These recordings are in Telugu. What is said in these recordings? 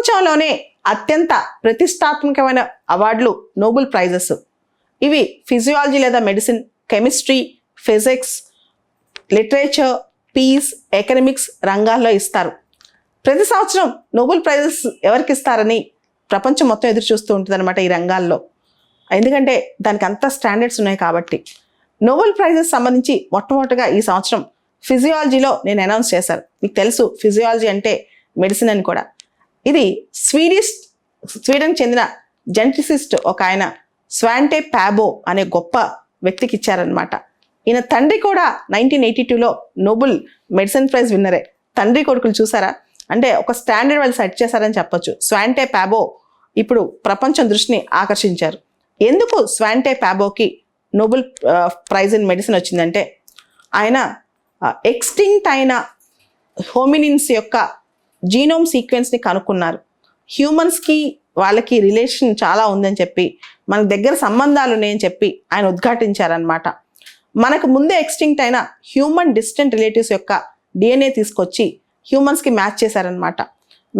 ప్రపంచంలోనే అత్యంత ప్రతిష్టాత్మకమైన అవార్డులు నోబెల్ ప్రైజెస్. ఇవి ఫిజియాలజీ లేదా medicine, chemistry, physics, literature, peace, economics రంగాల్లో ఇస్తారు. ప్రతి సంవత్సరం నోబెల్ ప్రైజెస్ ఎవరికి ఇస్తారని ప్రపంచం మొత్తం ఎదురు చూస్తూ ఉంటుంది అనమాట ఈ రంగాల్లో. ఎందుకంటే దానికి అంత స్టాండర్డ్స్ ఉన్నాయి కాబట్టి. నోబెల్ ప్రైజెస్ సంబంధించి మొట్టమొదటిగా ఈ సంవత్సరం ఫిజియాలజీలో నేను అనౌన్స్ చేశాను. మీకు తెలుసు ఫిజియాలజీ అంటే మెడిసిన్ అని కూడా. ఇది స్వీడన్ చెందిన జెనెటిసిస్ట్ ఒక ఆయన స్వాంటే ప్యాబో అనే గొప్ప వ్యక్తికి ఇచ్చారనమాట. ఈయన తండ్రి కూడా 1982లో నోబెల్ మెడిసిన్ ప్రైజ్ విన్నరే. తండ్రి కొడుకులు చూసారా, అంటే ఒక స్టాండర్డ్ వాళ్ళు సెట్ చేశారని చెప్పొచ్చు. స్వాంటే ప్యాబో ఇప్పుడు ప్రపంచం దృష్టిని ఆకర్షించారు. ఎందుకు స్వాంటే ప్యాబోకి నోబెల్ ప్రైజ్ ఇన్ మెడిసిన్ వచ్చిందంటే ఆయన ఎక్స్టింక్ట్ అయిన హోమినిన్స్ యొక్క జీనోమ్ సీక్వెన్స్ని కనుక్కున్నారు. హ్యూమన్స్కి వాళ్ళకి రిలేషన్ చాలా ఉందని చెప్పి, మనకు దగ్గర సంబంధాలు ఉన్నాయని చెప్పి ఆయన ఉద్ఘాటించారనమాట. మనకు ముందే ఎక్స్టింక్ట్ అయిన హ్యూమన్ డిస్టెంట్ రిలేటివ్స్ యొక్క డిఎన్ఏ తీసుకొచ్చి హ్యూమన్స్కి మ్యాచ్ చేశారనమాట.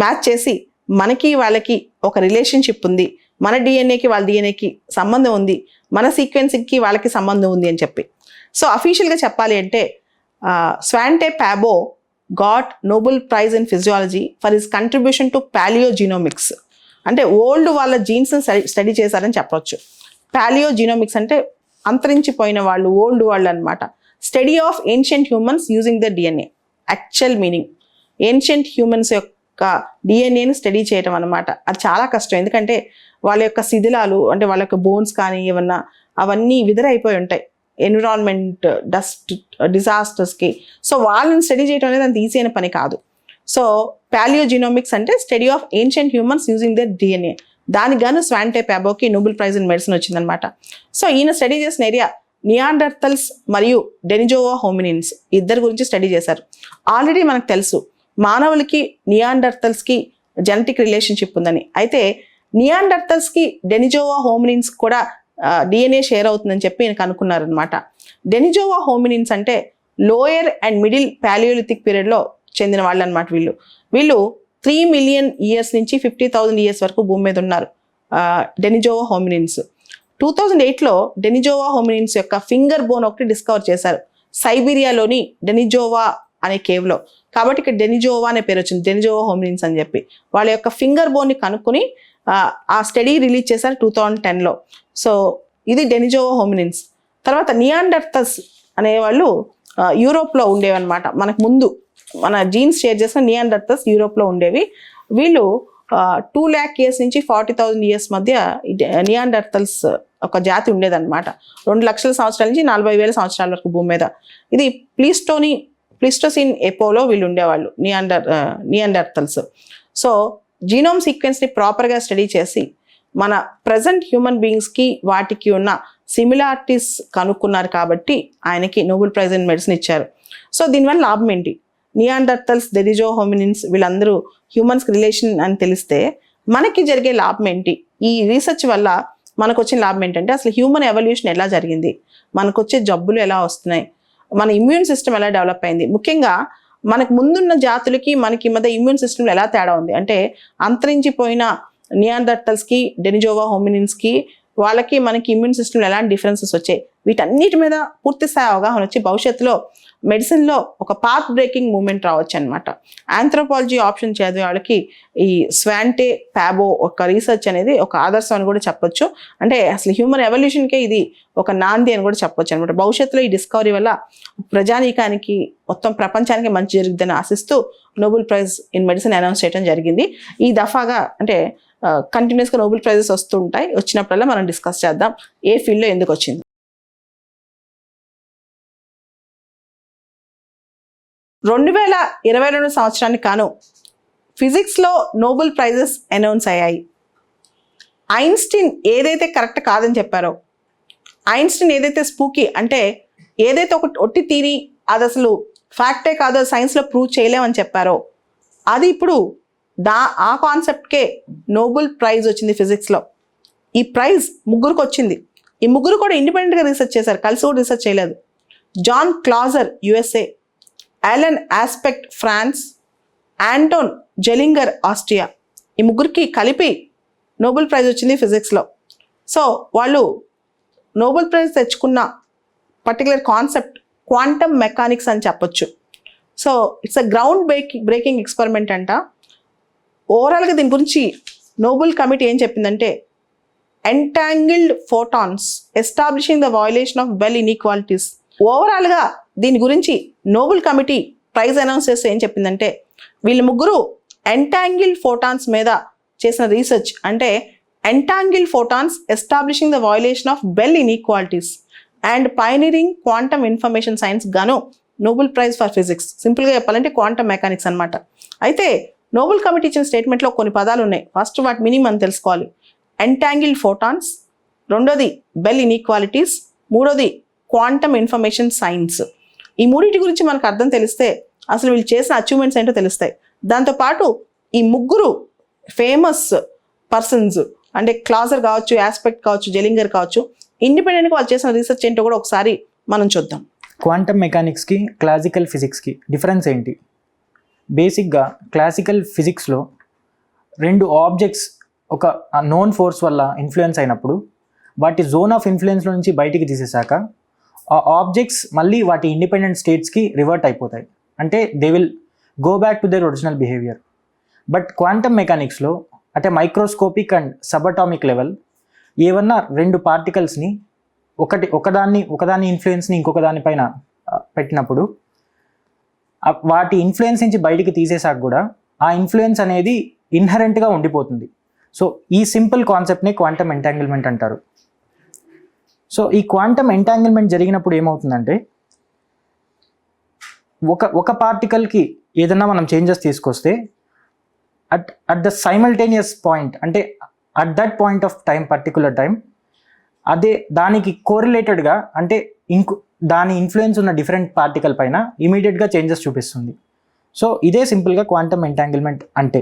మ్యాచ్ చేసి మనకి వాళ్ళకి ఒక రిలేషన్షిప్ ఉంది, మన డిఎన్ఏకి వాళ్ళ డిఎన్ఏకి సంబంధం ఉంది, మన సీక్వెన్సింగ్కి వాళ్ళకి సంబంధం ఉంది అని చెప్పి. సో అఫీషియల్గా చెప్పాలి అంటే Svante Paabo got Nobel prize in physiology for his contribution to paleogenomics. అంటే ఓల్డ్ వాళ్ళ జీన్స్ని స్టడీ చేశారని చెప్పొచ్చు. పాలియోజీనోమిక్స్ అంటే అంతరించిపోయిన వాళ్ళు, ఓల్డ్ వాళ్ళు అనమాట. Study of ancient humans using the DNA. Actual meaning ancient humans యొక్క డిఎన్ఏని స్టడీ చేయటం అనమాట. అది చాలా కష్టం, ఎందుకంటే వాళ్ళ యొక్క శిథిలాలు అంటే వాళ్ళ యొక్క బోన్స్ కానీ ఏమన్నా అవన్నీ విదరైపోయి ఉంటాయి ఎన్విరాన్మెంట్, డస్ట్, డిజాస్టర్స్కి. సో వాళ్ళని స్టడీ చేయడం అనేది అంత ఈజీ అయిన పని కాదు. సో పాలియోజినోమిక్స్ అంటే study of ancient humans using their DNA. దానికి గాను స్వాంటే ప్యాబోకి నోబెల్ ప్రైజ్ ఇన్ మెడిసిన్ వచ్చిందనమాట. సో ఈయన స్టడీ చేసిన ఏరియా నియాండర్తల్స్ మరియు డెనిజోవా హోమినిన్స్ ఇద్దరు గురించి స్టడీ చేశారు. ఆల్రెడీ మనకు తెలుసు మానవులకి నియాండర్తల్స్కి జెనెటిక్ రిలేషన్షిప్ ఉందని. అయితే నియాండర్తల్స్కి డెనిజోవా హోమినిన్స్ కూడా డిఎన్ఏ షేర్ అవుతుందని చెప్పి ఈయన కనుక్కున్నారనమాట. డెనిజోవా హోమినిన్స్ అంటే లోయర్ అండ్ మిడిల్ పాలియోలిథిక్ పీరియడ్లో చెందిన వాళ్ళు అనమాట. వీళ్ళు 3 మిలియన్ ఇయర్స్ నుంచి 50,000 ఇయర్స్ వరకు భూమి మీద ఉన్నారు డెనిజోవా హోమినిన్స్. 2008లో డెనిజోవా హోమినిన్స్ యొక్క ఫింగర్ బోన్ ఒకటి డిస్కవర్ చేశారు సైబీరియాలోని డెనిజోవా అనే కేవ్లో. కాబట్టి ఇక్కడ డెనిజోవా అనే పేరు వచ్చింది, డెనిజోవా హోమినిన్స్ అని చెప్పి. వాళ్ళ యొక్క ఫింగర్ బోన్ని కనుక్కొని ఆ స్టడీ రిలీజ్ చేశారు 2010లో. సో ఇది డెనిజోవా హోమినిన్స్. తర్వాత నియాండర్తల్స్ అనేవాళ్ళు యూరోప్లో ఉండేవన్నమాట. మనకు ముందు మన జీన్స్ షేర్ చేసిన నియాండర్తల్స్ యూరోప్లో ఉండేవి. వీళ్ళు 2 lakh years నుంచి 40,000 years మధ్య నియాండర్తల్స్ ఒక జాతి ఉండేదన్నమాట. 2 లక్షల సంవత్సరాల నుంచి 40,000 సంవత్సరాల వరకు భూమి మీద. ఇది ప్లీస్టోసిన్ ఎపోలో వీళ్ళు ఉండేవాళ్ళు నియాండర్తల్స్. సో జీనోమ్ సీక్వెన్స్ని ప్రాపర్గా స్టడీ చేసి మన ప్రజెంట్ హ్యూమన్ బీయింగ్స్కి వాటికి ఉన్న సిమిలారిటీస్ కనుక్కున్నారు కాబట్టి ఆయనకి నోబెల్ ప్రైజ్ ఇన్ మెడిసిన్ ఇచ్చారు. సో దీనివల్ల లాభం ఏంటి? నియాండర్తల్స్, డెనిజో హోమినిన్స్ వీళ్ళందరూ హ్యూమన్స్కి రిలేషన్ అని తెలిస్తే మనకి జరిగే లాభం ఏంటి? ఈ రీసెర్చ్ వల్ల మనకు వచ్చిన లాభం ఏంటంటే అసలు హ్యూమన్ ఎవల్యూషన్ ఎలా జరిగింది, మనకు వచ్చే జబ్బులు ఎలా వస్తున్నాయి, మన ఇమ్యూన్ సిస్టమ్ ఎలా డెవలప్ అయింది, ముఖ్యంగా మనకు ముందున్న జాతులకి మనకి మధ్య ఇమ్యూన్ సిస్టమ్లో ఎలా తేడా ఉంది అంటే అంతరించిపోయిన నియాండర్తల్స్కి, డెనిజోవా హోమినిన్స్కి వాళ్ళకి మనకి ఇమ్యూన్ సిస్టమ్లో ఎలాంటి డిఫరెన్సెస్ వచ్చాయి, వీటన్నిటి మీద పూర్తి స్థాయి అవగాహన వచ్చి భవిష్యత్తులో మెడిసిన్లో ఒక పాత్ బ్రేకింగ్ మూమెంట్ రావచ్చు అనమాట. ఆంథ్రోపాలజీ ఆప్షన్ చదివే వాళ్ళకి ఈ స్వాంటే ప్యాబో ఒక రీసెర్చ్ అనేది ఒక ఆదర్శం అని కూడా చెప్పొచ్చు. అంటే అసలు హ్యూమన్ ఎవల్యూషన్కే ఇది ఒక నాంది అని కూడా చెప్పొచ్చు అనమాట. భవిష్యత్తులో ఈ డిస్కవరీ వల్ల ప్రజానీకానికి మొత్తం ప్రపంచానికి మంచి జరుగుతుందని ఆశిస్తూ Nobel prize in medicine announce చేయడం జరిగింది. ఈ దఫాగా అంటే కంటిన్యూస్గా నోబెల్ ప్రైజెస్ వస్తూ ఉంటాయి. వచ్చినప్పుడల్లా మనం డిస్కస్ చేద్దాం ఏ ఫీల్డ్లో ఎందుకు వచ్చింది. 2022 సంవత్సరానికి కాను ఫిజిక్స్లో నోబెల్ ప్రైజెస్ అనౌన్స్ అయ్యాయి. ఐన్స్టీన్ ఏదైతే కరెక్ట్ కాదని చెప్పారో, ఐన్స్టీన్ ఏదైతే స్పూకీ అంటే ఏదైతే ఒక ఒట్టి థియరీ అది అసలు ఫ్యాక్టే కాదో సైన్స్లో ప్రూవ్ చేయలేమని చెప్పారో అది ఇప్పుడు ఆ కాన్సెప్ట్కే నోబెల్ ప్రైజ్ వచ్చింది ఫిజిక్స్లో. ఈ ప్రైజ్ ముగ్గురికి వచ్చింది. ఈ ముగ్గురు కూడా ఇండిపెండెంట్గా రీసెర్చ్ చేశారు, కలిసి కూడా రీసెర్చ్ చేయలేదు. John Clauser USA, Alain Aspect France, Anton Zeilinger Austria. ఈ ముగ్గురికి కలిపి నోబెల్ ప్రైజ్ వచ్చింది ఫిజిక్స్లో. సో వాళ్ళు నోబెల్ ప్రైజ్ తెచ్చుకున్న పర్టికులర్ కాన్సెప్ట్ క్వాంటమ్ మెకానిక్స్ అని చెప్పొచ్చు. So it's a ground breaking experiment అంట. ఓవరాల్గా దీని గురించి నోబెల్ కమిటీ ఏం చెప్పిందంటే, entangled photons establishing the violation of Bell inequalities. ఓవరాల్గా దీని గురించి నోబెల్ కమిటీ ప్రైజ్ అనౌన్స్ చేస్తే ఏం చెప్పిందంటే, వీళ్ళు ముగ్గురు ఎంటాంగిల్డ్ ఫోటాన్స్ మీద చేసిన రీసెర్చ్, అంటే entangled photons establishing the violation of Bell inequalities and pioneering quantum information science గాను నోబెల్ ప్రైజ్ ఫర్ ఫిజిక్స్. సింపుల్గా చెప్పాలంటే క్వాంటమ్ మెకానిక్స్ అనమాట. అయితే నోబెల్ కమిటీ ఇచ్చిన స్టేట్మెంట్లో కొన్ని పదాలు ఉన్నాయి. ఫస్ట్ వాటి మీనింగ్ మనం తెలుసుకోవాలి. ఎంటాంగిల్డ్ ఫోటాన్స్, రెండోది బెల్ ఇన్ఈక్వాలిటీస్, మూడోది క్వాంటమ్ ఇన్ఫర్మేషన్ సైన్స్. ఈ మూడింటి గురించి మనకు అర్థం తెలిస్తే అసలు వీళ్ళు చేసిన అచీవ్మెంట్స్ ఏంటో తెలుస్తాయి. దాంతోపాటు ఈ ముగ్గురు ఫేమస్ పర్సన్స్ అంటే క్లాజర్ కావచ్చు, ఆస్పెక్ట్ కావచ్చు, జెలింగర్ కావచ్చు, ఇండిపెండెంట్గా వాళ్ళు చేసిన రీసెర్చ్ ఏంటో కూడా ఒకసారి మనం చూద్దాం. క్వాంటమ్ మెకానిక్స్కి క్లాసికల్ ఫిజిక్స్కి డిఫరెన్స్ ఏంటి? బేసిక్గా క్లాసికల్ ఫిజిక్స్లో రెండు ఆబ్జెక్ట్స్ ఒక నోన్ ఫోర్స్ వల్ల ఇన్ఫ్లుయెన్స్ అయినప్పుడు వాటి జోన్ ఆఫ్ ఇన్ఫ్లుయెన్స్లో నుంచి బయటికి తీసేశాక ఆ ఆబ్జెక్ట్స్ మళ్ళీ వాటి ఇండిపెండెంట్ స్టేట్స్కి రివర్ట్ అయిపోతాయి. అంటే they will go back to their original behaviour. But quantum మెకానిక్స్లో అంటే మైక్రోస్కోపిక్ అండ్ సబటామిక్ లెవెల్ ఏమన్నా రెండు పార్టికల్స్ని ఒకదాని ఇన్ఫ్లుయెన్స్ని ఇంకొక దానిపైన పెట్టినప్పుడు వాటి ఇన్ఫ్లుయెన్స్ నుంచి బయటికి తీసేసాక కూడా ఆ ఇన్ఫ్లుయెన్స్ అనేది ఇన్హరెంట్గా ఉండిపోతుంది. సో ఈ సింపుల్ కాన్సెప్ట్ని క్వాంటమ్ ఎంటాంగిల్మెంట్ అంటారు. సో ఈ క్వాంటమ్ ఎంటాంగిల్మెంట్ జరిగినప్పుడు ఏమవుతుందంటే, ఒక పార్టికల్కి ఏదన్నా మనం చేంజెస్ తీసుకొస్తే అట్ ద సైమల్టేనియస్ పాయింట్, అంటే at that point of time, particular time, అదే దానికి కోరిలేటెడ్గా అంటే దాని ఇన్ఫ్లుయెన్స్ ఉన్న డిఫరెంట్ పార్టికల్ పైన ఇమీడియట్గా చేంజెస్ చూపిస్తుంది. సో ఇదే సింపుల్గా క్వాంటమ్ ఎంటాంగిల్మెంట్ అంటే.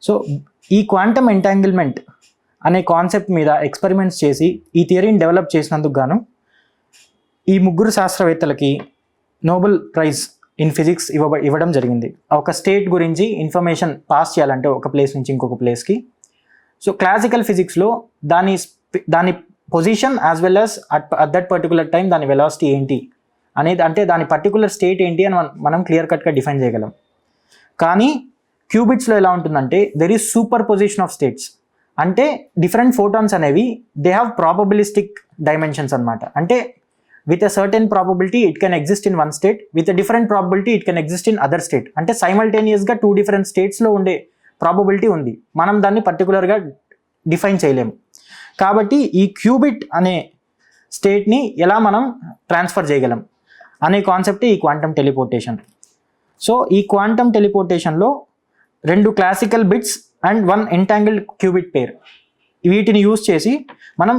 సో ఈ క్వాంటమ్ ఎంటాంగిల్మెంట్ అనే కాన్సెప్ట్ మీద ఎక్స్పెరిమెంట్స్ చేసి ఈ థియరీని డెవలప్ చేసినందుకు గాను ఈ ముగ్గురు శాస్త్రవేత్తలకి నోబెల్ ప్రైజ్ ఇన్ ఫిజిక్స్ ఇవ్వడం జరిగింది. ఒక స్టేట్ గురించి ఇన్ఫర్మేషన్ పాస్ చేయాలంటే ఒక ప్లేస్ నుంచి ఇంకొక ప్లేస్కి. సో క్లాసికల్ ఫిజిక్స్లో దాని position as well as at that particular time దాని వెలాసిటీ ఏంటి అనేది, అంటే దాని పర్టికులర్ స్టేట్ ఏంటి అని మనం క్లియర్ కట్గా డిఫైన్ చేయగలం. కానీ క్యూబిట్స్లో ఎలా ఉంటుందంటే there is super position of states. అంటే డిఫరెంట్ ఫోటాన్స్ అనేవి దే హ్యావ్ ప్రాబబిలిస్టిక్ డైమెన్షన్స్ అనమాట. అంటే with a certain probability it can exist in one state, with a different probability it can exist in other state. అంటే సైమల్టేనియస్గా టూ డిఫరెంట్ స్టేట్స్లో ఉండే ప్రాబబిలిటీ ఉంది. మనం దాన్ని పర్టికులర్గా డిఫైన్ చేయలేము. కాబట్టి ఈ క్యూబిట్ అనే స్టేట్ని ఎలా మనం ట్రాన్స్ఫర్ చేయగలం అనే కాన్సెప్టే ఈ క్వాంటమ్ టెలిపోర్టేషన్. సో ఈ క్వాంటమ్ టెలిపోర్టేషన్లో రెండు classical bits and one entangled qubit pair, వీటిని యూజ్ చేసి మనం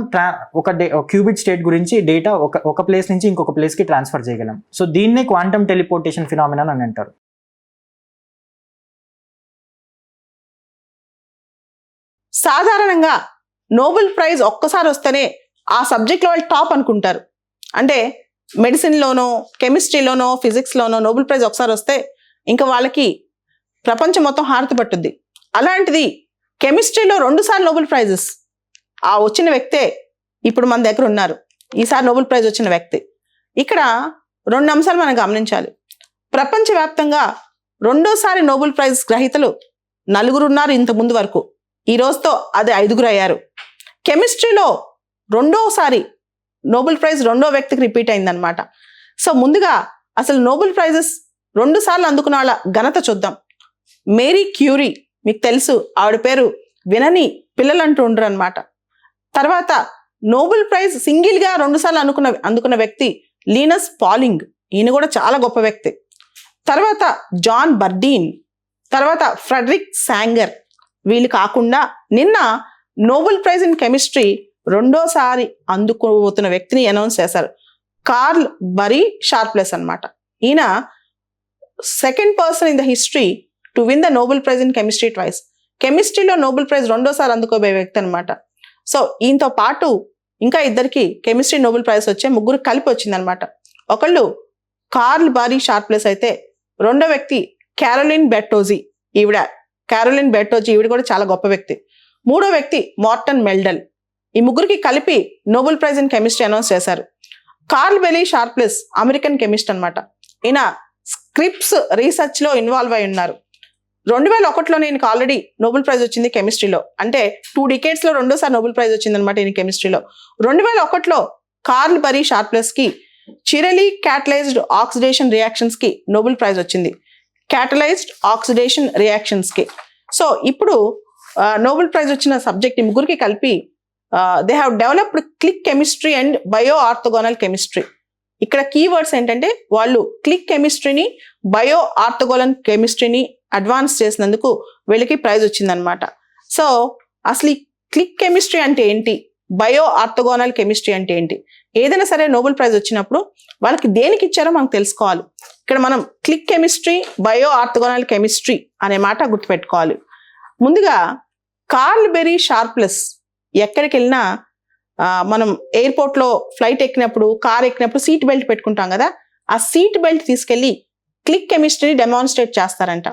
ఒక క్యూబిట్ స్టేట్ గురించి డేటా ఒక ప్లేస్ నుంచి ఇంకొక ప్లేస్కి ట్రాన్స్ఫర్ చేయగలం. సో దీన్నే క్వాంటమ్ టెలిపోర్టేషన్ ఫినామినన్ అని అంటారు. సాధారణంగా నోబెల్ ప్రైజ్ ఒక్కసారి వస్తేనే ఆ సబ్జెక్ట్లో వాళ్ళు టాప్ అనుకుంటారు. అంటే మెడిసిన్లోనో, కెమిస్ట్రీలోనో, ఫిజిక్స్లోనో నోబెల్ ప్రైజ్ ఒకసారి వస్తే ఇంకా వాళ్ళకి ప్రపంచం మొత్తం హారతి పట్టుద్ది. అలాంటిది కెమిస్ట్రీలో 2 సార్లు నోబెల్ ప్రైజెస్ ఆ వచ్చిన వ్యక్తే ఇప్పుడు మన దగ్గర ఉన్నారు. ఈసారి నోబెల్ ప్రైజ్ వచ్చిన వ్యక్తి. ఇక్కడ 2 అంశాలు మనం గమనించాలి. ప్రపంచవ్యాప్తంగా 2సారి నోబెల్ ప్రైజ్ గ్రహీతలు 4 ఉన్నారు ఇంత ముందు వరకు. ఈ రోజుతో అది 5 అయ్యారు. కెమిస్ట్రీలో 2సారి నోబెల్ ప్రైజ్ 2వ వ్యక్తికి రిపీట్ అయిందనమాట. సో ముందుగా అసలు నోబెల్ ప్రైజెస్ 2 సార్లు అందుకున్న వాళ్ళ ఘనత చూద్దాం. మేరీ క్యూరీ, మీకు తెలుసు ఆవిడ పేరు వినని పిల్లలు అంటూ ఉండరు అనమాట. తర్వాత నోబెల్ ప్రైజ్ సింగిల్గా 2 సార్లు అందుకున్న వ్యక్తి లీనస్ పాలింగ్, ఈయన కూడా చాలా గొప్ప వ్యక్తి. తర్వాత జాన్ బర్డీన్, తర్వాత ఫ్రెడరిక్ శాంగర్. వీళ్ళు కాకుండా నిన్న నోబెల్ ప్రైజ్ ఇన్ కెమిస్ట్రీ 2సారి అందుకోబోతున్న వ్యక్తిని అనౌన్స్ చేశారు, కార్ల్ బరీ షార్ప్లెస్ అనమాట. ఈయన second person in the history to win the Nobel prize in chemistry twice. కెమిస్ట్రీలో నోబెల్ ప్రైజ్ 2సారి అందుకోబోయే వ్యక్తి అనమాట. సో ఈయనతో పాటు ఇంకా ఇద్దరికి కెమిస్ట్రీ నోబెల్ ప్రైజ్ వచ్చే 3 కలిపి వచ్చిందనమాట. ఒకళ్ళు కార్ల్ బారీ షార్ప్లెస్ అయితే రెండో వ్యక్తి క్యారోలిన్ బెర్టోజీ. ఈవిడ క్యారోలిన్ బెర్టోజీ, ఈవిడ కూడా చాలా గొప్ప వ్యక్తి. మూడో వ్యక్తి మార్టన్ మెల్డల్. ఈ ముగ్గురికి కలిపి Nobel prize in chemistry announce చేశారు. Carl Barry Sharpless American chemist అనమాట. ఈయన స్క్రిప్స్ రీసెర్చ్ లో ఇన్వాల్వ్ అయి ఉన్నారు. 2001లో ఈయనకి ఆల్రెడీ నోబెల్ ప్రైజ్ వచ్చింది కెమిస్ట్రీలో. అంటే 2 decades లో రెండోసారి నోబెల్ ప్రైజ్ వచ్చింది అనమాట ఈయన కెమిస్ట్రీలో. 2001లో కార్ల్ బెరీ షార్ప్లెస్ కి చిరలీ క్యాటలైజ్డ్ ఆక్సిడేషన్ రియాక్షన్స్ కి నోబెల్ ప్రైజ్ వచ్చింది. క్యాటలైజ్డ్ ఆక్సిడేషన్ రియాక్షన్స్ కి. సో ఇప్పుడు నోబెల్ ప్రైజ్ వచ్చిన సబ్జెక్ట్ ఈ ముగ్గురికి కలిపి they have developed click chemistry and bio orthogonal chemistry. ఇక్కడ కీవర్డ్స్ ఏంటంటే వాళ్ళు క్లిక్ కెమిస్ట్రీని, బయో ఆర్థోగోనల్ కెమిస్ట్రీని అడ్వాన్స్ చేసినందుకు వీళ్ళకి ప్రైజ్ వచ్చిందనమాట. సో అసలు ఈ క్లిక్ కెమిస్ట్రీ అంటే ఏంటి, బయో ఆర్థోగోనల్ కెమిస్ట్రీ అంటే ఏంటి, ఏదైనా సరే నోబెల్ ప్రైజ్ వచ్చినప్పుడు వాళ్ళకి దేనికి ఇచ్చారో మనం తెలుసుకోవాలి. ఇక్కడ మనం click chemistry, bio orthogonal chemistry అనే మాట గుర్తుపెట్టుకోవాలి. ముందుగా కార్ల్ బెరీ షార్ప్లెస్ ఎక్కడికి వెళ్ళినా మనం ఎయిర్పోర్ట్లో ఫ్లైట్ ఎక్కినప్పుడు, కార్ ఎక్కినప్పుడు సీట్ బెల్ట్ పెట్టుకుంటాం కదా, ఆ సీట్ బెల్ట్ తీసుకెళ్ళి క్లిక్ కెమిస్ట్రీని డెమాన్స్ట్రేట్ చేస్తారంట.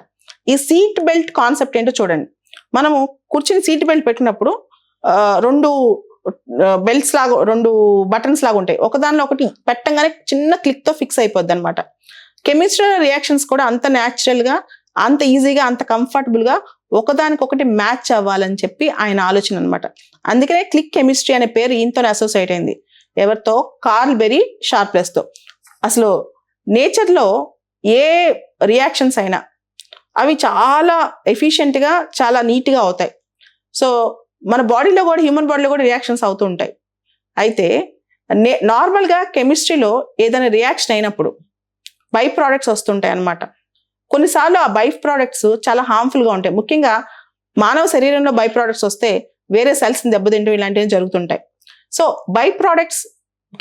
ఈ సీట్ బెల్ట్ కాన్సెప్ట్ ఏంటో చూడండి. మనము కూర్చుని సీట్ బెల్ట్ పెట్టినప్పుడు 2 బెల్ట్స్ లాగా, 2 బటన్స్ లాగా ఉంటాయి. ఒకదానిలో ఒకటి పెట్టంగానే చిన్న క్లిక్ తో ఫిక్స్ అయిపోద్ది అనమాట. కెమిస్ట్రీ రియాక్షన్స్ కూడా అంత న్యాచురల్ గా, అంత ఈజీగా, అంత కంఫర్టబుల్ గా ఒకదానికొకటి మ్యాచ్ అవ్వాలని చెప్పి ఆయన ఆలోచన అనమాట. అందుకనే క్లిక్ కెమిస్ట్రీ అనే పేరు ఈయనతోనే అసోసియేట్ అయింది. ఎవరితో? కార్ల్ బెరీ షార్ప్లెస్ తో. అసలు నేచర్ లో ఏ రియాక్షన్స్ అయినా అవి చాలా ఎఫిషియెంట్ గా, చాలా నీట్ గా అవుతాయి. సో మన బాడీలో కూడా, హ్యూమన్ బాడీలో కూడా రియాక్షన్స్ అవుతూ ఉంటాయి. అయితే నార్మల్ గా కెమిస్ట్రీలో ఏదైనా రియాక్షన్ అయినప్పుడు బై ప్రోడక్ట్స్ వస్తుంటాయి అన్నమాట. కొన్నిసార్లు ఆ బై ప్రోడక్ట్స్ చాలా హార్మ్ఫుల్ గా ఉంటాయి. ముఖ్యంగా మానవ శరీరంలో బై ప్రోడక్ట్స్ వస్తే వేరే సెల్స్ దెబ్బతింటూ ఇలాంటివి జరుగుతుంటాయి. సో బై ప్రోడక్ట్స్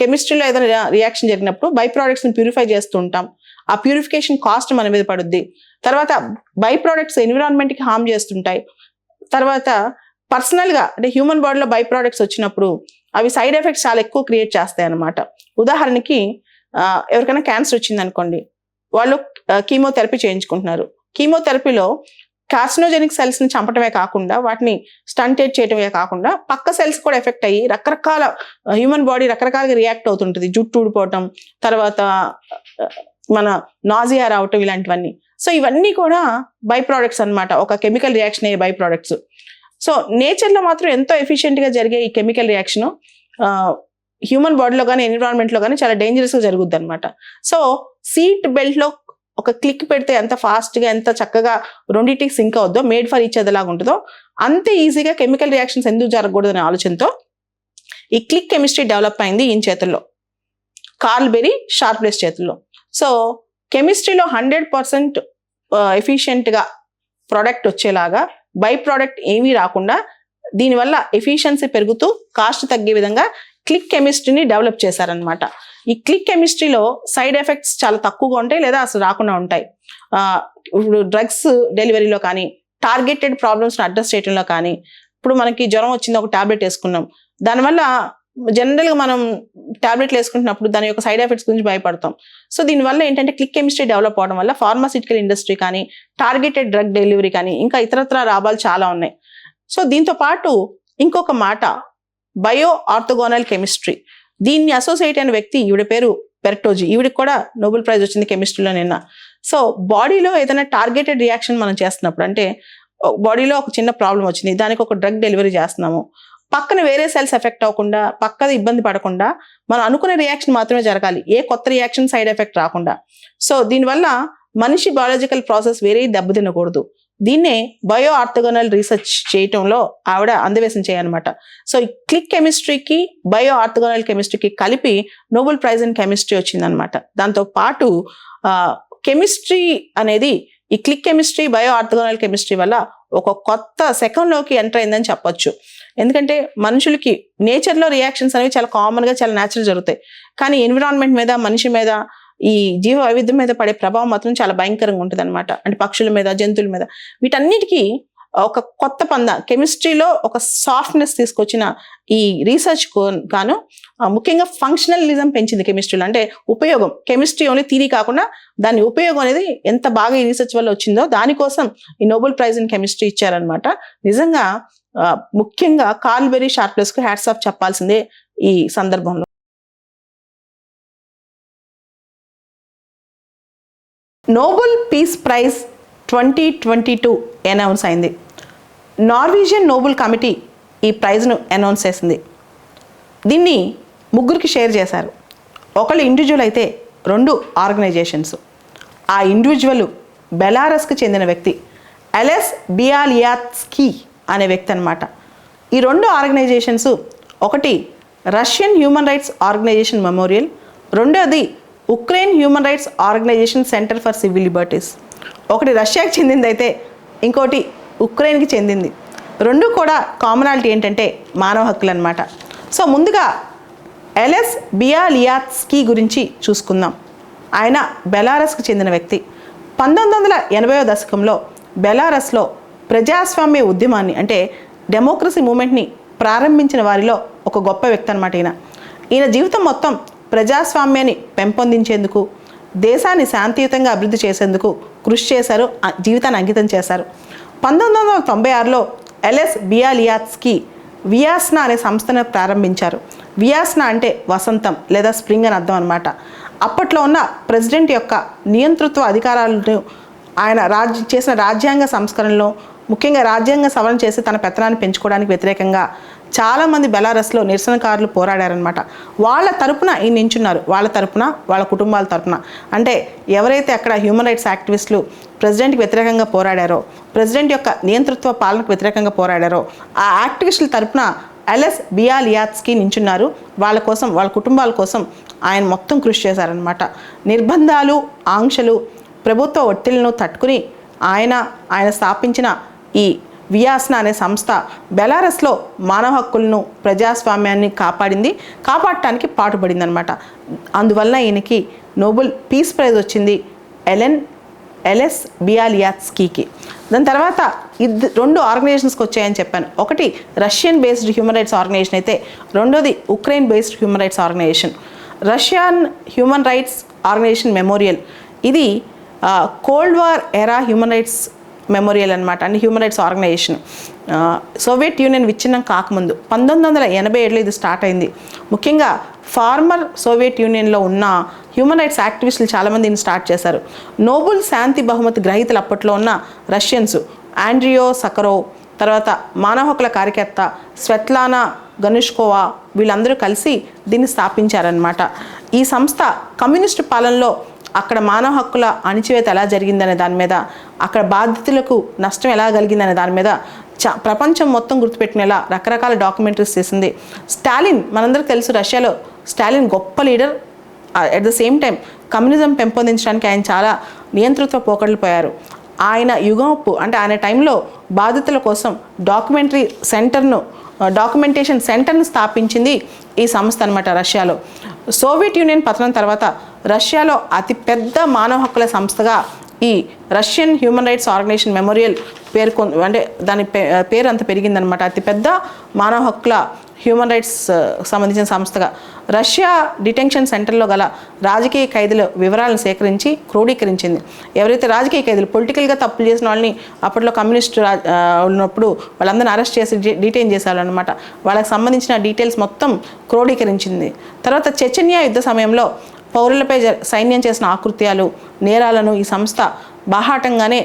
కెమిస్ట్రీలో ఏదైనా రియాక్షన్ జరిగినప్పుడు బై ప్రోడక్ట్స్ ని ప్యూరిఫై చేస్తూ ఉంటాం. ఆ ప్యూరిఫికేషన్ కాస్ట్ మన మీద పడుద్ది. తర్వాత బై ప్రోడక్ట్స్ ఎన్విరాన్మెంట్ కి హార్మ్ చేస్తుంటాయి. తర్వాత పర్సనల్ గా, అంటే హ్యూమన్ బాడీలో బై ప్రోడక్ట్స్ వచ్చినప్పుడు అవి సైడ్ ఎఫెక్ట్స్ చాలా ఎక్కువ క్రియేట్ చేస్తాయి అన్నమాట. ఉదాహరణకి ఎవరికైనా క్యాన్సర్ వచ్చింది అనుకోండి, వాళ్ళు కీమోథెరపీ చేయించుకుంటున్నారు. కీమోథెరపీలో కార్సినోజెనిక్ సెల్స్ ని చంపటమే కాకుండా, వాటిని స్టంటేట్ చేయటమే కాకుండా పక్క సెల్స్ కూడా ఎఫెక్ట్ అయ్యి రకరకాల హ్యూమన్ బాడీ రకరకాలుగా రియాక్ట్ అవుతుంటుంది. జుట్టు ఊడిపోవటం, తర్వాత మన నాజియా రావటం, ఇలాంటివన్నీ. సో ఇవన్నీ కూడా బై ప్రోడక్ట్స్ అన్నమాట, ఒక కెమికల్ రియాక్షన్ అయ్యే బై ప్రోడక్ట్స్. సో నేచర్ లో మాత్రం ఎంతో ఎఫిషియెంట్ గా జరిగే ఈ కెమికల్ రియాక్షన్ హ్యూమన్ బాడీలో కానీ, ఎన్విరాన్మెంట్ లో కానీ చాలా డేంజరస్ గా జరుగుద్ది అనమాట. సో సీట్ బెల్ట్ లో ఒక క్లిక్ పెడితే ఎంత ఫాస్ట్ గా, ఎంత చక్కగా రెండింటికి సింక్ అవుద్దో, మేడ్ ఫర్ ఈచ్ అదర్ లాగా ఉంటుందో, అంతే ఈజీగా కెమికల్ రియాక్షన్స్ ఎందుకు జరగకూడదు అనే ఆలోచనతో ఈ క్లిక్ కెమిస్ట్రీ డెవలప్ అయింది ఈయన చేతుల్లో, కార్ల్ బెరీ షార్ప్లెస్ చేతుల్లో. సో కెమిస్ట్రీలో 100% ఎఫిషియెంట్ గా ప్రోడక్ట్ వచ్చేలాగా, బై ప్రోడక్ట్ ఏమీ రాకుండా, దీనివల్ల ఎఫిషియన్సీ పెరుగుతూ కాస్ట్ తగ్గే విధంగా క్లిక్ కెమిస్ట్రీని డెవలప్ చేశారనమాట. ఈ క్లిక్ కెమిస్ట్రీలో సైడ్ ఎఫెక్ట్స్ చాలా తక్కువగా ఉంటాయి, లేదా అసలు రాకుండా ఉంటాయి. ఇప్పుడు డ్రగ్స్ డెలివరీలో కానీ, టార్గెటెడ్ ప్రాబ్లమ్స్ని అడ్రస్ చేయడంలో కానీ, ఇప్పుడు మనకి జ్వరం వచ్చింది, ఒక టాబ్లెట్ వేసుకున్నాం, దానివల్ల జనరల్గా మనం టాబ్లెట్లు వేసుకుంటున్నప్పుడు దాని యొక్క సైడ్ ఎఫెక్ట్స్ గురించి భయపడతాం. సో దీనివల్ల ఏంటంటే క్లిక్ కెమిస్ట్రీ డెవలప్ అవడం వల్ల ఫార్మాసిటికల్ ఇండస్ట్రీ కానీ, టార్గెటెడ్ డ్రగ్ డెలివరీ కానీ, ఇంకా ఇతరత్ర లాభాలు చాలా ఉన్నాయి. సో దీంతో పాటు ఇంకొక మాట, బయో ఆర్థోగోనల్ కెమిస్ట్రీ. దీన్ని అసోసియేట్ అయిన వ్యక్తి, ఈవిడ పేరు బెర్టోజీ. ఈవిడికి కూడా నోబెల్ ప్రైజ్ వచ్చింది కెమిస్ట్రీలో నిన్న. సో బాడీలో ఏదైనా టార్గెటెడ్ రియాక్షన్ మనం చేస్తున్నప్పుడు, అంటే బాడీలో ఒక చిన్న ప్రాబ్లం వచ్చింది, దానికి ఒక డ్రగ్ డెలివరీ చేస్తున్నాము, పక్కన వేరే సెల్స్ ఎఫెక్ట్ అవ్వకుండా, పక్కది ఇబ్బంది పడకుండా, మనం అనుకునే రియాక్షన్ మాత్రమే జరగాలి, ఏ కొత్త రియాక్షన్ సైడ్ ఎఫెక్ట్ రాకుండా. సో దీనివల్ల మనిషి బయాలజికల్ ప్రాసెస్ వేరే దెబ్బతినకూడదు. దీన్నే బయో ఆర్థోగోనల్ రీసెర్చ్ చేయటంలో ఆవిడ అందవేశం చేయనమాట. సో ఈ క్లిక్ కెమిస్ట్రీకి, బయో ఆర్థోగోనల్ కెమిస్ట్రీకి కలిపి నోబెల్ ప్రైజ్ ఇన్ కెమిస్ట్రీ వచ్చిందనమాట. దాంతో పాటు కెమిస్ట్రీ అనేది, ఈ click chemistry, bio orthogonal chemistry వల్ల ఒక కొత్త సెకండ్లోకి ఎంటర్ అయిందని చెప్పొచ్చు. ఎందుకంటే మనుషులకి నేచర్లో రియాక్షన్స్ అనేవి చాలా కామన్గా, చాలా న్యాచురల్ జరుగుతాయి. కానీ ఎన్విరాన్మెంట్ మీద, మనిషి మీద, ఈ జీవ వైవిధ్యం మీద పడే ప్రభావం మాత్రం చాలా భయంకరంగా ఉంటుంది అనమాట. అంటే పక్షుల మీద, జంతువుల మీద, వీటన్నిటికీ ఒక కొత్త కెమిస్ట్రీలో ఒక సాఫ్ట్నెస్ తీసుకొచ్చిన ఈ రీసెర్చ్ గాను ముఖ్యంగా ఫంక్షనలిజం పెంచింది కెమిస్ట్రీలో. అంటే ఉపయోగం, కెమిస్ట్రీ ఓన్లీ థియరీ కాకుండా దాని ఉపయోగం అనేది ఎంత బాగా ఈ రీసెర్చ్ వల్ల వచ్చిందో దానికోసం ఈ నోబెల్ ప్రైజ్ ఇన్ కెమిస్ట్రీ ఇచ్చారనమాట. నిజంగా ముఖ్యంగా కార్ల్ బెర్రీ షార్ప్లెస్ కు హ్యాట్స్ ఆఫ్ చెప్పాల్సిందే ఈ సందర్భంలో. నోబెల్ పీస్ ప్రైజ్ 2022 అనౌన్స్ అయింది. నార్వీజియన్ నోబెల్ కమిటీ ఈ ప్రైజ్ను అనౌన్స్ చేసింది. దీన్ని ముగ్గురికి షేర్ చేశారు. ఒకళ్ళు ఇండివిజువల్ అయితే 2 ఆర్గనైజేషన్స్. ఆ ఇండివిజువల్ బెలారస్కి చెందిన వ్యక్తి అలెస్ బియాలియాత్స్కీ అనే వ్యక్తి అనమాట. ఈ 2 ఆర్గనైజేషన్స్, ఒకటి Russian human rights organisation Memorial, రెండోది Ukraine human rights organization Center for Civil Liberties. ఒకటి రష్యాకి చెందింది అయితే ఇంకోటి ఉక్రెయిన్కి చెందింది. 2 కూడా కామనాలిటీ ఏంటంటే మానవ హక్కులు అనమాట. సో ముందుగా అలెస్ బియాలియాత్స్కీ గురించి చూసుకుందాం. ఆయన బెలారస్కి చెందిన వ్యక్తి. 1980వ దశకంలో బెలారస్లో ప్రజాస్వామ్య ఉద్యమాన్ని అంటే డెమోక్రసీ మూమెంట్ని ప్రారంభించిన వారిలో ఒక గొప్ప వ్యక్తి అనమాట ఈయన జీవితం మొత్తం ప్రజాస్వామ్యాన్ని పెంపొందించేందుకు, దేశాన్ని శాంతియుతంగా అభివృద్ధి చేసేందుకు కృషి చేశారు, జీవితాన్ని అంకితం చేశారు. 1996లో అలెస్ బియాలియాత్స్కీ వియాస్నా అనే సంస్థను ప్రారంభించారు. వియాస్నా అంటే వసంతం లేదా స్ప్రింగ్ అని అర్థం అనమాట. అప్పట్లో ఉన్న ప్రెసిడెంట్ యొక్క నియంతృత్వ అధికారాలను ఆయన చేసిన రాజ్యాంగ సంస్కరణలో ముఖ్యంగా రాజ్యాంగ సవరణ చేసి తన పెత్తనాన్ని పెంచుకోవడానికి వ్యతిరేకంగా చాలామంది బెలారస్లో నిరసనకారులు పోరాడారనమాట. వాళ్ళ తరపున ఈయన నించున్నారు, వాళ్ళ తరపున, వాళ్ళ కుటుంబాల తరపున. అంటే ఎవరైతే అక్కడ హ్యూమన్ రైట్స్ యాక్టివిస్టులు ప్రెసిడెంట్కి వ్యతిరేకంగా పోరాడారో, ప్రెసిడెంట్ యొక్క నియంతృత్వ పాలనకు వ్యతిరేకంగా పోరాడారో, ఆ యాక్టివిస్టుల తరపున అలెస్ బియాలియాత్స్కీ నించున్నారు. వాళ్ళ కోసం, వాళ్ళ కుటుంబాల కోసం ఆయన మొత్తం కృషి చేశారనమాట. నిర్బంధాలు, ఆంక్షలు, ప్రభుత్వ ఒత్తిళ్లను తట్టుకుని ఆయన స్థాపించిన ఈ వియాస్నా అనే సంస్థ బెలారస్లో మానవ హక్కులను, ప్రజాస్వామ్యాన్ని కాపాడటానికి పాటుపడింది అనమాట. అందువల్ల ఈయనకి నోబెల్ పీస్ ప్రైజ్ వచ్చింది అలెస్ బియాలియాత్స్కీకి. దాని తర్వాత 2 ఆర్గనైజేషన్స్కి వచ్చాయని చెప్పాను. ఒకటి Russian based human rights organization అయితే రెండోది Ukraine based human rights organization. Russian human rights organisation Memorial ఇది cold war era human rights Memorial అనమాట. అంటే human rights organization Soviet Union విచ్ఛిన్నం కాకముందు 1987లో ఇది స్టార్ట్ అయింది. ముఖ్యంగా ఫార్మర్ సోవియట్ యూనియన్లో ఉన్న హ్యూమన్ రైట్స్ యాక్టివిస్టులు చాలామంది దీన్ని స్టార్ట్ చేశారు. నోబెల్ శాంతి బహుమతి గ్రహీతలు అప్పట్లో ఉన్న రష్యన్స్ ఆండ్రియో సకరోవ్, తర్వాత మానవ హక్కుల కార్యకర్త స్వెట్లానా గనుష్కోవా, వీళ్ళందరూ కలిసి దీన్ని స్థాపించారనమాట. ఈ సంస్థ కమ్యూనిస్టు పాలనలో అక్కడ మానవ హక్కుల అణిచివేత ఎలా జరిగిందనే దాని మీద, అక్కడ బాధితులకు నష్టం ఎలా కలిగిందనే దాని మీద ప్రపంచం మొత్తం గుర్తుపెట్టినలా రకరకాల డాక్యుమెంటరీస్ చేసింది. స్టాలిన్, మనందరికీ తెలుసు, రష్యాలో స్టాలిన్ గొప్ప leader. At the same time communism పెంపొందించడానికి ఆయన చాలా నియంతృత్వ పోకడలు పోయారు. ఆయన యుగంపు అంటే ఆయన టైంలో బాధితుల కోసం డాక్యుమెంటేషన్ సెంటర్ను స్థాపించింది ఈ సంస్థ అనమాట రష్యాలో. సోవియట్ యూనియన్ పతనం తర్వాత రష్యాలో అతిపెద్ద మానవ హక్కుల సంస్థగా ఈ Russian human rights organisation memorial అంటే దాని పేరు అంత పెరిగిందనమాట. అతిపెద్ద మానవ హక్కుల హ్యూమన్ రైట్స్ సంబంధించిన సంస్థగా రష్యా డిటెన్షన్ సెంటర్లో గల రాజకీయ ఖైదీల వివరాలను సేకరించి క్రోడీకరించింది. ఎవరైతే రాజకీయ ఖైదీలు పొలిటికల్గా తప్పులు చేసిన వాళ్ళని అప్పట్లో కమ్యూనిస్ట్ ఉన్నప్పుడు వాళ్ళందరినీ అరెస్ట్ చేసి డిటైన్ చేశారనమాట. వాళ్ళకి సంబంధించిన డీటెయిల్స్ మొత్తం క్రోడీకరించింది. తర్వాత చెచెన్యా యుద్ధ సమయంలో పౌరులపై సైన్యం చేసిన ఆకృత్యాలు, నేరాలను ఈ సంస్థ బాహాటంగానే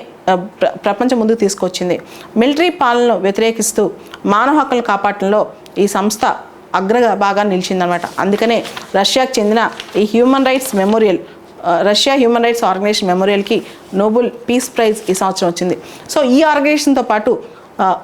ప్రపంచం ముందుకు తీసుకొచ్చింది. మిలిటరీ పాలనను వ్యతిరేకిస్తూ మానవ హక్కులను కాపాడటంలో ఈ సంస్థ బాగా నిలిచిందనమాట. అందుకనే రష్యాకు చెందిన ఈ human rights Memorial, Russia human rights organization మెమోరియల్కి నోబెల్ పీస్ ప్రైజ్ ఈ సంవత్సరం వచ్చింది. సో ఈ ఆర్గనైజేషన్తో పాటు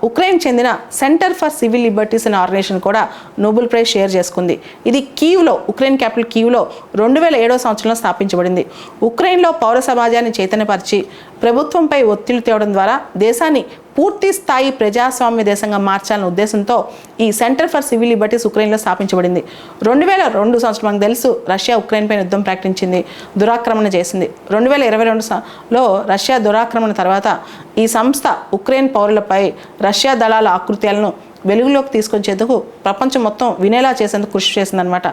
ఉక్రెయిన్ చెందిన సెంటర్ ఫర్ సివిల్ లిబర్టీస్ అనే ఆర్గనైజేషన్ కూడా నోబెల్ ప్రైజ్ షేర్ చేసుకుంది. ఇది కీవ్లో, ఉక్రెయిన్ క్యాపిటల్ కీవ్లో 2007వ సంవత్సరంలో స్థాపించబడింది. ఉక్రెయిన్లో పౌర సమాజాన్ని చైతన్యపరిచి ప్రభుత్వంపై ఒత్తిళ్లు తేవడం ద్వారా దేశాన్ని పూర్తి స్థాయి ప్రజాస్వామ్య దేశంగా మార్చాలనే ఉద్దేశంతో ఈ సెంటర్ ఫర్ సివిల్ లిబర్టీస్ ఉక్రెయిన్లో స్థాపించబడింది. 2002 సంవత్సరం మనకు తెలుసు రష్యా ఉక్రెయిన్పై యుద్ధం ప్రకటించింది, దురాక్రమణ చేసింది. 2022లో రష్యా దురాక్రమణ తర్వాత ఈ సంస్థ ఉక్రెయిన్ పౌరులపై రష్యా దళాల ఆకృత్యాలను వెలుగులోకి తీసుకొచ్చేందుకు ప్రపంచం మొత్తం వినేలా చేసేందుకు కృషి చేసిందనమాట.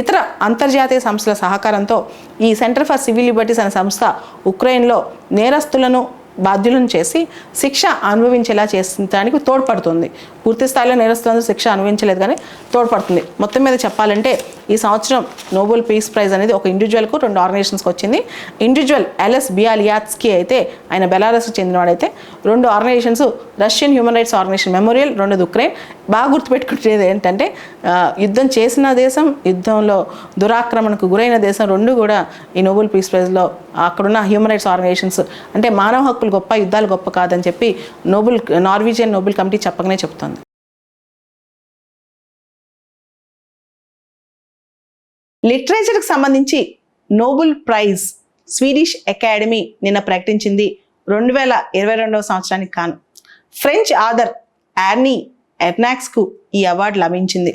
ఇతర అంతర్జాతీయ సంస్థల సహకారంతో ఈ సెంటర్ ఫర్ సివిల్ లిబర్టీస్ అనే సంస్థ ఉక్రెయిన్లో నేరస్తులను బాధ్యులను చేసి శిక్ష అనుభవించేలా చేసడానికి తోడ్పడుతుంది. పూర్తి స్థాయిలో నేరస్తులను శిక్ష అనుభవించలేదు కానీ తోడ్పడుతుంది. మొత్తం మీద చెప్పాలంటే ఈ సంవత్సరం నోబెల్ పీస్ ప్రైజ్ అనేది ఒక ఇండివిజువల్కు 2 ఆర్గనైజేషన్స్కి వచ్చింది. ఇండివిజువల్ ఎల్ఎస్ బియాలియాత్స్కీ అయితే ఆయన బెలారస్కి చెందినవాడైతే, 2 organisations Russian human rights organisation memorial, 2 Ukraine. బాగా గుర్తుపెట్టుకునేది ఏంటంటే యుద్ధం చేసిన దేశం, యుద్ధంలో దురాక్రమణకు గురైన దేశం 2 కూడా ఈ నోబెల్ పీస్ ప్రైజ్లో అక్కడున్న హ్యూమన్ రైట్స్ ఆర్గనైజేషన్స్ అంటే మానవ హక్కులు గొప్ప, యుద్ధాలు గొప్ప కాదని చెప్పి నార్వీజియన్ నోబెల్ కమిటీ చెప్పకనే చెప్తోంది. లిటరేచర్కి సంబంధించి నోబెల్ ప్రైజ్ స్వీడిష్ అకాడమీ నిన్న ప్రకటించింది 2022 సంవత్సరానికి కాను. ఫ్రెంచ్ ఆథర్ యానీ ఎర్నాక్స్కు ఈ అవార్డు లభించింది.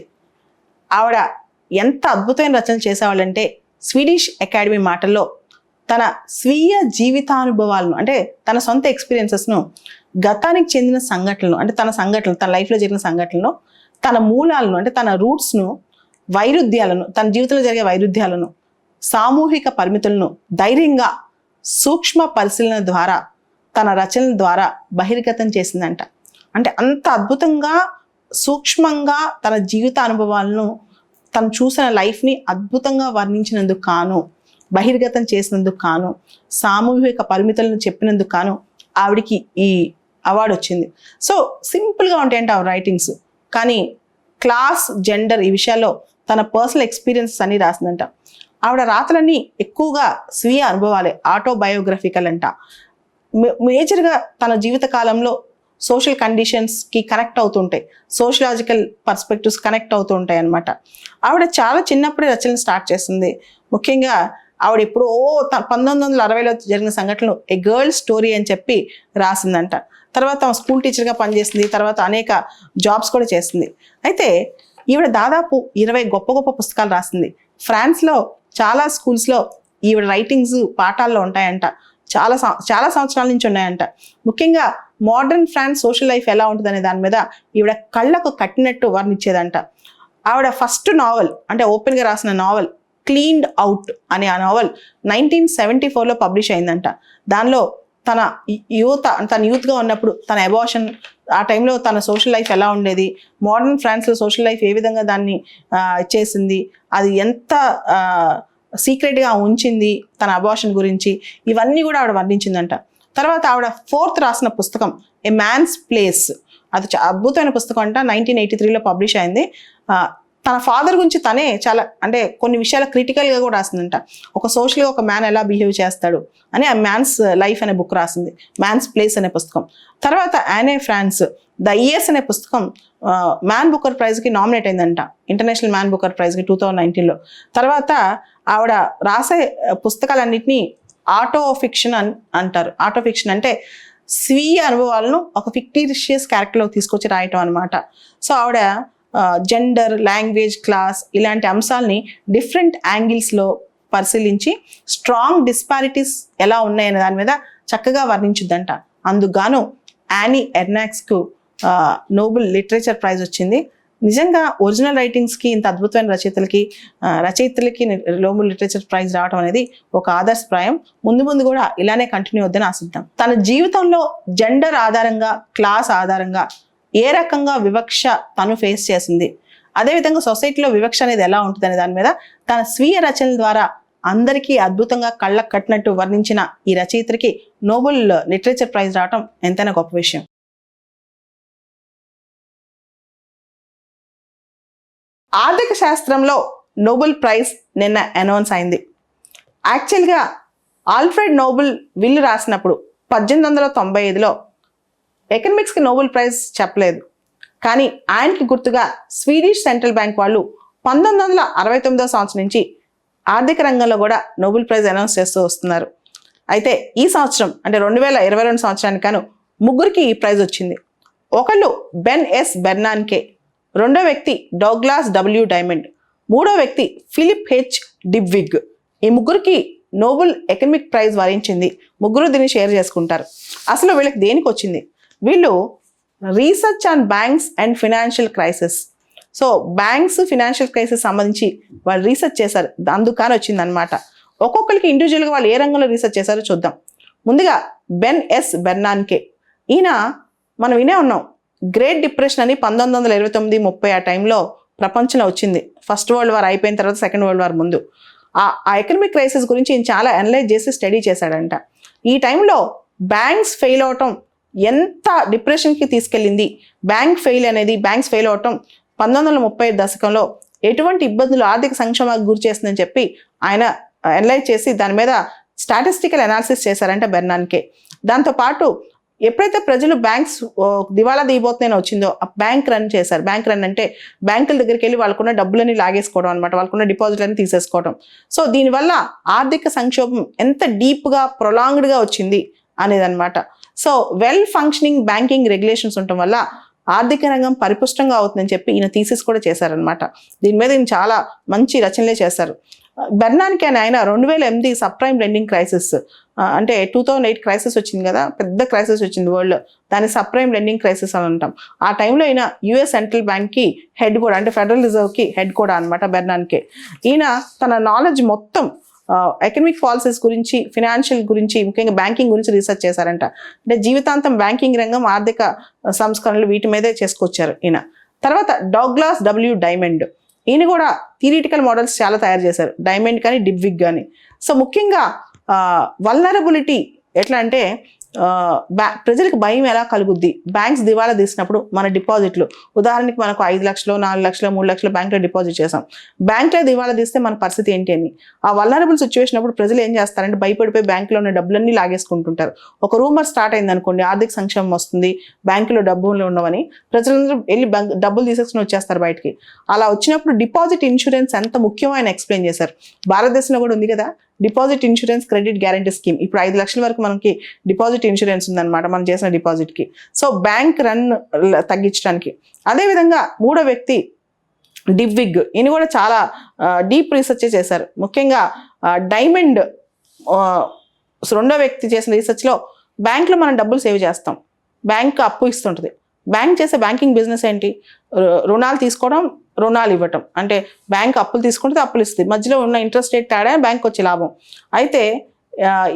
ఆవిడ ఎంత అద్భుతమైన రచనలు చేసేవాళ్ళంటే స్వీడిష్ అకాడమీ మాటల్లో తన స్వీయ జీవితానుభవాలను అంటే తన సొంత ఎక్స్పీరియన్సెస్ను గతానికి చెందిన సంఘటనలు అంటే తన లైఫ్లో జరిగిన సంఘటనలు, తన మూలాలను అంటే తన రూట్స్ను, వైరుధ్యాలను, తన జీవితంలో జరిగే వైరుధ్యాలను, సామూహిక పరిమితులను ధైర్యంగా సూక్ష్మ పరిశీలన ద్వారా తన రచనల ద్వారా బహిర్గతం చేసిందంట. అంటే అంత అద్భుతంగా సూక్ష్మంగా తన జీవిత అనుభవాలను, తను చూసిన లైఫ్ని అద్భుతంగా వర్ణించినందుకు కాను, బహిర్గతం చేసినందుకు కాను, సామూహిక పరిమితులను చెప్పినందుకు కాను ఆవిడికి ఈ అవార్డు వచ్చింది. సో సింపుల్గా ఉంటాయంటే ఆవిడ రైటింగ్స్, కానీ క్లాస్, జెండర్ ఈ విషయాల్లో తన పర్సనల్ ఎక్స్పీరియన్సెస్ అన్ని రాసిందంట. ఆవిడ రాతలన్నీ ఎక్కువగా స్వీయ అనుభవాలే, ఆటోబయోగ్రఫికల్ అంట. మేజర్గా తన జీవిత కాలంలో సోషల్ కండిషన్స్కి కనెక్ట్ అవుతుంటాయి, సోషలాజికల్ పర్స్పెక్టివ్స్ కనెక్ట్ అవుతూ ఉంటాయి అనమాట. ఆవిడ చాలా చిన్నప్పుడే రచనలు స్టార్ట్ చేస్తుంది. ముఖ్యంగా ఆవిడ ఎప్పుడో 1960లో జరిగిన సంఘటనలు ఏ గర్ల్ స్టోరీ అని చెప్పి రాసిందంట. తర్వాత ఆమె స్కూల్ టీచర్గా పనిచేసింది, తర్వాత అనేక జాబ్స్ కూడా చేసింది. అయితే ఈవిడ దాదాపు 20 గొప్ప గొప్ప పుస్తకాలు రాసింది. ఫ్రాన్స్లో చాలా స్కూల్స్లో ఈవిడ రైటింగ్స్ పాఠాల్లో ఉంటాయంట, చాలా సంవత్సరాల నుంచి ఉన్నాయంట. ముఖ్యంగా మోడర్న్ ఫ్రాన్స్ సోషల్ లైఫ్ ఎలా ఉంటుంది అనే దాని మీద ఈవిడ కళ్ళకు కట్టినట్టు వర్ణించేదంట. ఆవిడ ఫస్ట్ నావెల్ అంటే ఓపెన్గా రాసిన నావెల్ క్లీన్డ్ అవుట్ అనే ఆ నావెల్ 1974లో పబ్లిష్ అయిందంట. దానిలో తన యూత్గా ఉన్నప్పుడు తన అబార్షన్, ఆ టైంలో తన సోషల్ లైఫ్ ఎలా ఉండేది, మోడర్న్ ఫ్రాన్స్లో సోషల్ లైఫ్ ఏ విధంగా దాన్ని చేసింది, అది ఎంత సీక్రెట్గా ఉంచింది తన అబార్షన్ గురించి, ఇవన్నీ కూడా ఆవిడ వర్ణించిందంట. తర్వాత ఆవిడ 4th రాసిన పుస్తకం ఏ మ్యాన్స్ ప్లేస్, అది అద్భుతమైన పుస్తకం అంట. 1983లో పబ్లిష్ అయింది. తన ఫాదర్ గురించి తనే చాలా అంటే కొన్ని విషయాలు క్రిటికల్గా కూడా రాసిందంట. ఒక సోషల్గా ఒక మ్యాన్ ఎలా బిహేవ్ చేస్తాడు అని ఆ మ్యాన్స్ లైఫ్ అనే బుక్ రాసింది, మ్యాన్స్ ప్లేస్ అనే పుస్తకం. తర్వాత యానే ఫ్రాన్స్ ద ఇయర్స్ అనే పుస్తకం మ్యాన్ బుకర్ ప్రైజ్కి నామినేట్ అయిందంట, ఇంటర్నేషనల్ మ్యాన్ బుకర్ ప్రైజ్కి 2019లో. తర్వాత ఆవిడ రాసే పుస్తకాలన్నింటినీ ఆటో ఫిక్షన్ అంటారు. ఆటో ఫిక్షన్ అంటే స్వీయ అనుభవాలను ఒక ఫిక్టీషియస్ క్యారెక్టర్లో తీసుకొచ్చి రాయటం అనమాట. సో ఆవిడ జెండర్, లాంగ్వేజ్, క్లాస్ ఇలాంటి అంశాలని డిఫరెంట్ యాంగిల్స్లో పరిశీలించి స్ట్రాంగ్ డిస్పారిటీస్ ఎలా ఉన్నాయనే దాని మీద చక్కగా వర్ణించుద్దంట. అందుకు యానీ ఎర్నాక్స్కు నోబెల్ లిటరేచర్ ప్రైజ్ వచ్చింది. నిజంగా ఒరిజినల్ రైటింగ్స్కి ఇంత అద్భుతమైన రచయితలకి నోబెల్ లిటరేచర్ ప్రైజ్ రావడం అనేది ఒక ఆదర్శప్రాయం. ముందు కూడా ఇలానే కంటిన్యూ అవుద్దని ఆశిద్దాం. తన జీవితంలో జెండర్ ఆధారంగా, క్లాస్ ఆధారంగా ఏ రకంగా వివక్ష తను ఫేస్ చేసింది, అదేవిధంగా సొసైటీలో వివక్ష అనేది ఎలా ఉంటుంది అనే దాని మీద తన స్వీయ రచనల ద్వారా అందరికీ అద్భుతంగా కళ్ళకు కట్టినట్టు వర్ణించిన ఈ రచయిత్రికి నోబెల్ లిటరేచర్ ప్రైజ్ రావటం ఎంతైనా గొప్ప విషయం. ఆర్థిక శాస్త్రంలో నోబెల్ ప్రైజ్ నిన్న అనౌన్స్ అయింది. యాక్చువల్గా ఆల్ఫ్రెడ్ నోబెల్ విల్ రాసినప్పుడు 1895లో ఎకనామిక్స్కి నోబెల్ ప్రైజ్ చెప్పలేదు. కానీ ఆయనకి గుర్తుగా స్వీడిష్ సెంట్రల్ బ్యాంక్ వాళ్ళు 1969వ సంవత్సరం నుంచి ఆర్థిక రంగంలో కూడా నోబెల్ ప్రైజ్ అనౌన్స్ చేస్తూ వస్తున్నారు. అయితే ఈ సంవత్సరం అంటే 2022 సంవత్సరానికి గాను ముగ్గురికి ఈ ప్రైజ్ వచ్చింది. ఒకళ్ళు బెన్ ఎస్ బెర్నాన్కే, రెండో వ్యక్తి డౌగ్లాస్ డబ్ల్యూ డైమండ్, మూడో వ్యక్తి ఫిలిప్ హెచ్ డిబ్విగ్. ఈ ముగ్గురికి నోబెల్ ఎకనమిక్ ప్రైజ్ వరించింది. ముగ్గురు దీన్ని షేర్ చేసుకుంటారు. అసలు వీళ్ళకి దేనికి వచ్చింది? వీళ్ళు research on banks and financial crisis. So banks financial crisis సంబంధించి వాళ్ళు రీసెర్చ్ చేశారు, అందుకని వచ్చిందనమాట. ఒక్కొక్కరికి ఇండివిజువల్గా వాళ్ళు ఏ రంగంలో రీసెర్చ్ చేశారో చూద్దాం. ముందుగా బెన్ ఎస్ బెర్నాన్కే. ఈయన మనం వినే ఉన్నాం, గ్రేట్ డిప్రెషన్ అని 1929-30 ఆ టైంలో ప్రపంచంలో వచ్చింది. ఫస్ట్ వరల్డ్ వార్ అయిపోయిన తర్వాత సెకండ్ వరల్డ్ వార్ ముందు ఆ ఎకనమిక్ క్రైసిస్ గురించి ఈయన చాలా అనలైజ్ చేసి స్టడీ చేశాడంట. ఈ టైంలో బ్యాంక్స్ ఫెయిల్ అవటం ఎంత డిప్రెషన్కి తీసుకెళ్ళింది, బ్యాంక్స్ ఫెయిల్ అవటం 1930 దశకంలో ఎటువంటి ఇబ్బందులు, ఆర్థిక సంక్షోభానికి గురి చేస్తుందని చెప్పి ఆయన అనలైజ్ చేసి దాని మీద స్టాటిస్టికల్ అనాలిసిస్ చేశారంట బెర్నాన్కే. దాంతోపాటు ఎప్పుడైతే ప్రజలు బ్యాంక్స్ దివాళా తీయబోతున్నాయని వచ్చిందో ఆ బ్యాంక్ రన్ చేశారు. బ్యాంక్ రన్ అంటే బ్యాంకుల దగ్గరికి వెళ్ళి వాళ్ళకున్న డబ్బులని లాగేసుకోవడం అనమాట, వాళ్ళకున్న డిపాజిట్లని తీసేసుకోవడం. సో దీనివల్ల ఆర్థిక సంక్షోభం ఎంత డీప్గా ప్రొలాంగ్డ్గా వచ్చింది అనేది అనమాట. So well functioning banking regulations ఉండటం వల్ల ఆర్థిక రంగం పరిపుష్టంగా అవుతుందని చెప్పి ఈయన థీసిస్ కూడా చేశారనమాట. దీని మీద ఈయన చాలా మంచి రచనలే చేశారు. బెర్నాన్కే అని ఆయన 2008 సబ్ప్రైమ్ లెండింగ్ క్రైసిస్, అంటే 2008 క్రైసిస్ వచ్చింది కదా, పెద్ద క్రైసిస్ వచ్చింది వరల్డ్లో, దాన్ని సబ్ప్రైమ్ లెండింగ్ క్రైసిస్ అని అంటాం. ఆ టైంలో ఈయన యుఎస్ సెంట్రల్ బ్యాంక్కి హెడ్ కూడా, అంటే ఫెడరల్ రిజర్వ్కి హెడ్ కూడా అనమాట బెర్నాన్కే. ఈయన తన నాలెడ్జ్ మొత్తం ఎకనమిక్ పాలసీస్ గురించి, ఫినాన్షియల్ గురించి, ముఖ్యంగా బ్యాంకింగ్ గురించి రీసెర్చ్ చేశారంట. అంటే జీవితాంతం బ్యాంకింగ్ రంగం, ఆర్థిక సంస్కరణలు వీటి మీదే చేసుకొచ్చారు ఈయన. తర్వాత డౌగ్లాస్ డబ్ల్యూ డైమండ్, ఈయన కూడా థియరిటికల్ మోడల్స్ చాలా తయారు చేశారు, డైమండ్ కానీ డిబ్విగ్ కానీ. సో ముఖ్యంగా వల్నరబిలిటీ ఎట్లా అంటే ప్రజలకు భయం ఎలా కలుగుద్ది, బ్యాంక్స్ దివాలా తీసినప్పుడు మన డిపాజిట్లు, ఉదాహరణకి మనకు 5 లక్షలు, 4 లక్షలు, 3 లక్షలు బ్యాంక్లో డిపాజిట్ చేసాం, బ్యాంక్లో దివాలా తీస్తే మన పరిస్థితి ఏంటి అని. ఆ వల్నరబుల్ సిచ్యువేషన్ అప్పుడు ప్రజలు ఏం చేస్తారంటే భయపడిపోయి బ్యాంకులో ఉన్న డబ్బులన్నీ లాగేసుకుంటుంటారు. ఒక రూమర్ స్టార్ట్ అయింది అనుకోండి, ఆర్థిక సంక్షేమం వస్తుంది, బ్యాంకులో డబ్బులు ఉండవని, ప్రజలందరూ వెళ్ళి డబ్బులు తీసేసుకుని వచ్చేస్తారు బయటికి. అలా వచ్చినప్పుడు డిపాజిట్ ఇన్సూరెన్స్ ఎంత ముఖ్యమో ఆయన ఎక్స్ప్లెయిన్ చేశారు. భారతదేశంలో కూడా ఉంది కదా deposit insurance credit guarantee scheme. ఇప్పుడు 5 లక్షల వరకు మనకి డిపాజిట్ ఇన్సూరెన్స్ ఉందన్నమాట మనం చేసిన డిపాజిట్కి. సో బ్యాంక్ రన్ తగ్గించడానికి. అదేవిధంగా మూడో వ్యక్తి డిబ్విగ్, ఈయన కూడా చాలా డీప్ రీసెర్చ్ చేశారు. ముఖ్యంగా డైమండ్ రెండో వ్యక్తి చేసిన రీసెర్చ్లో బ్యాంక్లో మనం డబ్బులు సేవ్ చేస్తాం, బ్యాంక్ అప్పు ఇస్తుంటుంది. బ్యాంక్ చేసే బ్యాంకింగ్ బిజినెస్ ఏంటి? రుణాలు తీసుకోవడం, రుణాలు ఇవ్వటం. అంటే బ్యాంక్ అప్పులు తీసుకుంటే అప్పులు ఇస్తుంది, మధ్యలో ఉన్న ఇంట్రెస్ట్ రేట్ తేడా బ్యాంక్ వచ్చే లాభం. అయితే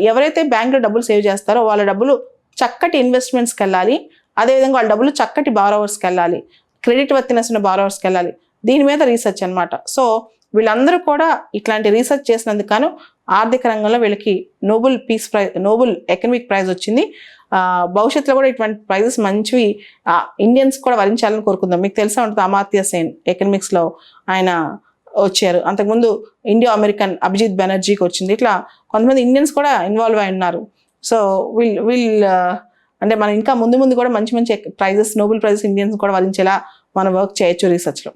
ఎవరైతే బ్యాంక్లో డబ్బులు సేవ్ చేస్తారో వాళ్ళ డబ్బులు చక్కటి ఇన్వెస్ట్మెంట్స్కి వెళ్ళాలి, అదేవిధంగా వాళ్ళ డబ్బులు చక్కటి బారోవర్స్కి వెళ్ళాలి, క్రెడిట్ వర్తినెస్ ఉన్న బారోవర్స్కి వెళ్ళాలి. దీని మీద రీసెర్చ్ అనమాట. సో వీళ్ళందరూ కూడా ఇట్లాంటి రీసెర్చ్ చేసినందుకు గాను ఆర్థిక రంగంలో వీళ్ళకి నోబెల్ ఎకనమిక్ ప్రైజ్ వచ్చింది. భవిష్యత్తులో కూడా ఇటువంటి ప్రైజెస్ మంచివి ఇండియన్స్ కూడా వరించాలని కోరుకుందాం. మీకు తెలిసే ఉంటుంది అమాత్య సేన్ ఎకనమిక్స్లో ఆయన వచ్చారు. అంతకుముందు ఇండియో అమెరికన్ అభిజిత్ బెనర్జీకి వచ్చింది. ఇట్లా కొంతమంది ఇండియన్స్ కూడా ఇన్వాల్వ్ అయి ఉన్నారు. సో అంటే మనం ఇంకా ముందు కూడా మంచి ప్రైజెస్, నోబెల్ ప్రైజెస్ ఇండియన్స్ కూడా వరించేలా మనం వర్క్ చేయొచ్చు రీసెర్చ్లో.